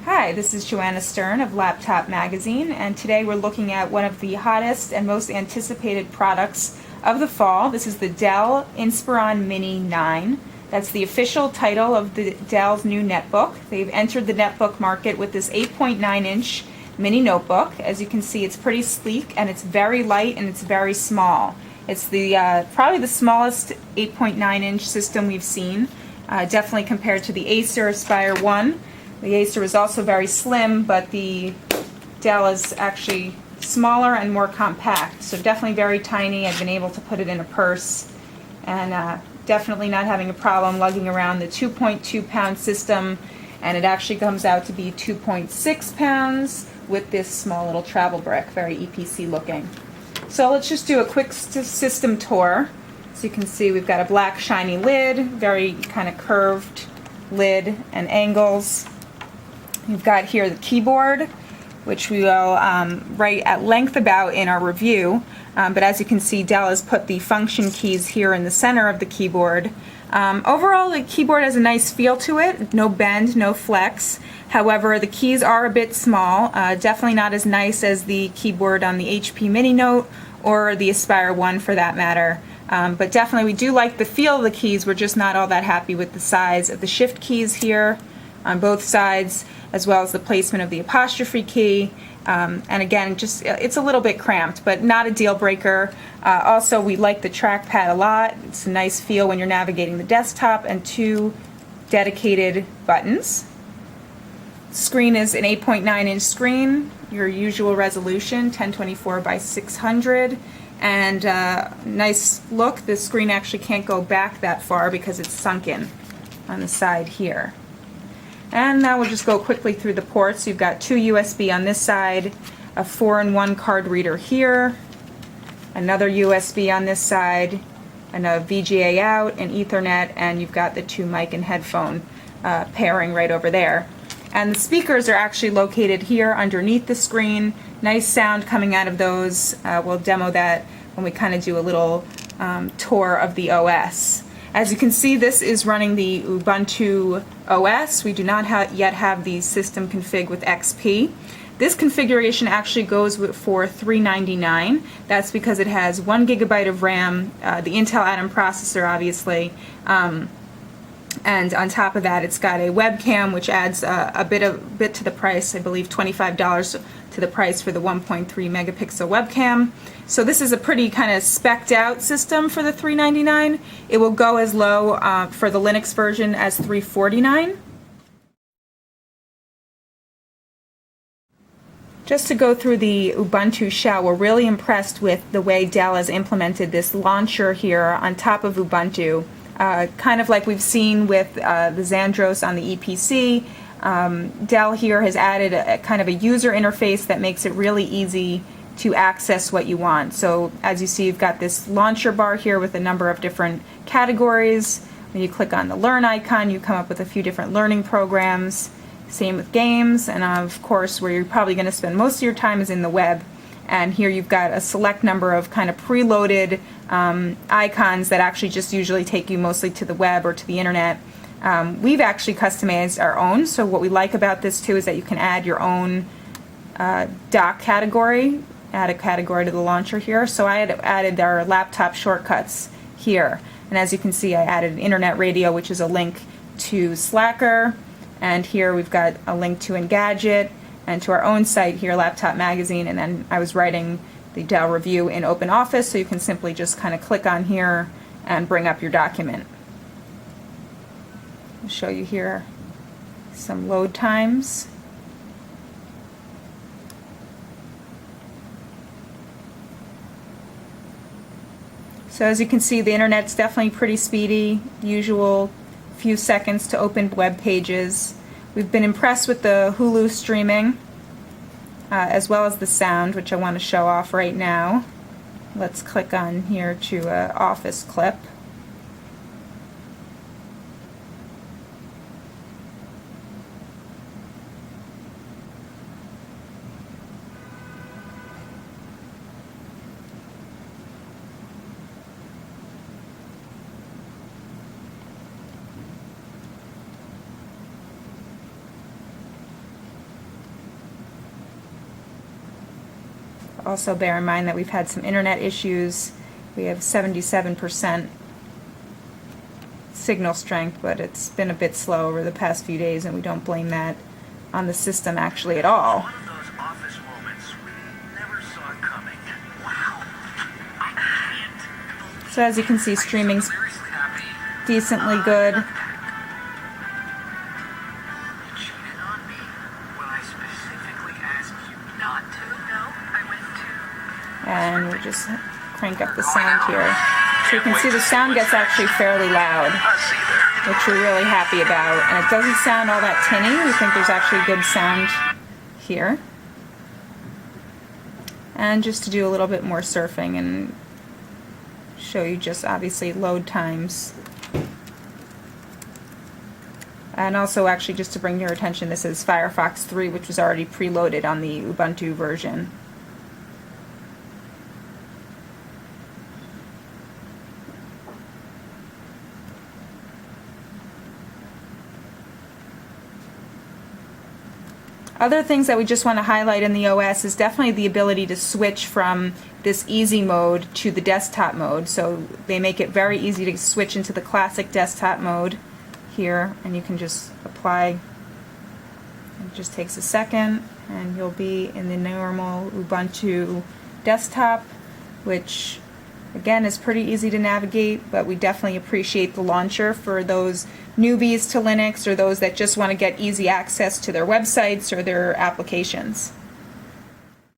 Hi, this is Joanna Stern of Laptop Magazine, and today we're looking at one of the hottest and most anticipated products of the fall. This is the Dell Inspiron Mini 9. That's the official title of the Dell's new netbook. They've entered the netbook market with this 8.9-inch mini notebook. As you can see, it's pretty sleek and it's very light and it's very small. It's the probably the smallest 8.9-inch system we've seen, definitely compared to the Acer Aspire 1. The Acer was also very slim, but the Dell is actually smaller and more compact, so definitely very tiny. I've been able to put it in a purse and definitely not having a problem lugging around the 2.2-pound system, and it actually comes out to be 2.6 pounds with this small little travel brick, very EPC looking. So let's just do a quick system tour. So you can see we've got a black shiny lid, very kind of curved lid and angles. You've got here the keyboard, which we will write at length about in our review. But as you can see, Dell has put the function keys here in the center of the keyboard. Overall, the keyboard has a nice feel to it. No bend, no flex. However, the keys are a bit small. Definitely not as nice as the keyboard on the HP Mini Note or the Aspire 1 for that matter. But definitely we do like the feel of the keys. We're just not all that happy with the size of the shift keys here on both sides, as well as the placement of the apostrophe key. And again, just it's a little bit cramped, but not a deal breaker. Also, we like the trackpad a lot. It's a nice feel when you're navigating the desktop, and two dedicated buttons. Screen is an 8.9-inch screen, your usual resolution, 1024 by 600. And nice look, the screen actually can't go back that far because it's sunken on the side here. And now we'll just go quickly through the ports. You've got two USB on this side, a 4-in-1 card reader here, another USB on this side, and a VGA out, and Ethernet, and you've got the two mic and headphone pairing right over there. And the speakers are actually located here underneath the screen. Nice sound coming out of those. We'll demo that when we kind of do a little tour of the OS. As you can see, this is running the Ubuntu OS. We do not yet have the system config with XP. This configuration actually goes for $399. That's because it has 1 GB of RAM, the Intel Atom processor obviously, and on top of that it's got a webcam which adds a bit to the price, I believe $25 to the price for the 1.3 megapixel webcam. So this is a pretty kind of specced out system for the $399. It will go as low for the Linux version as $349. Just to go through the Ubuntu shell, we're really impressed with the way Dell has implemented this launcher here on top of Ubuntu. Kind of like we've seen with the Xandros on the EPC. Dell here has added a kind of a user interface that makes it really easy to access what you want. So as you see, you've got this launcher bar here with a number of different categories. When you click on the Learn icon, you come up with a few different learning programs. Same with games, and of course where you're probably going to spend most of your time is in the web. And here you've got a select number of kind of preloaded icons that actually just usually take you mostly to the web or to the internet. We've actually customized our own, so what we like about this too is that you can add your own dock category, add a category to the launcher here. So I had added our laptop shortcuts here, and as you can see I added internet radio, which is a link to Slacker, and here we've got a link to Engadget and to our own site here, Laptop Magazine, and then I was writing the Dell review in OpenOffice, so you can simply just kind of click on here and bring up your document. I'll show you here some load times. So as you can see, the internet's definitely pretty speedy, usual few seconds to open web pages. We've been impressed with the Hulu streaming, as well as the sound, which I want to show off right now. Let's click on here to an Office clip. Also bear in mind that we've had some internet issues. We have 77% signal strength, but it's been a bit slow over the past few days, and we don't blame that on the system actually at all. One of those office moments we never saw coming. Wow. I can't. So as you can see, streaming's Seriously happy. decently good. You cheated on me when I specifically asked you not to. No, I went to. And we'll just crank up the sound here. So you can see the sound gets actually fairly loud, I'll see you there. which we're really happy about. And it doesn't sound all that tinny. We think there's actually good sound here. And just to do a little bit more surfing and show you just obviously load times. And also actually just to bring to your attention, this is Firefox 3, which was already preloaded on the Ubuntu version. Other things that we just want to highlight in the OS is definitely the ability to switch from this easy mode to the desktop mode. So they make it very easy to switch into the classic desktop mode here, and you can just apply. It just takes a second and you'll be in the normal Ubuntu desktop, which again is pretty easy to navigate, but we definitely appreciate the launcher for those newbies to Linux or those that just want to get easy access to their websites or their applications.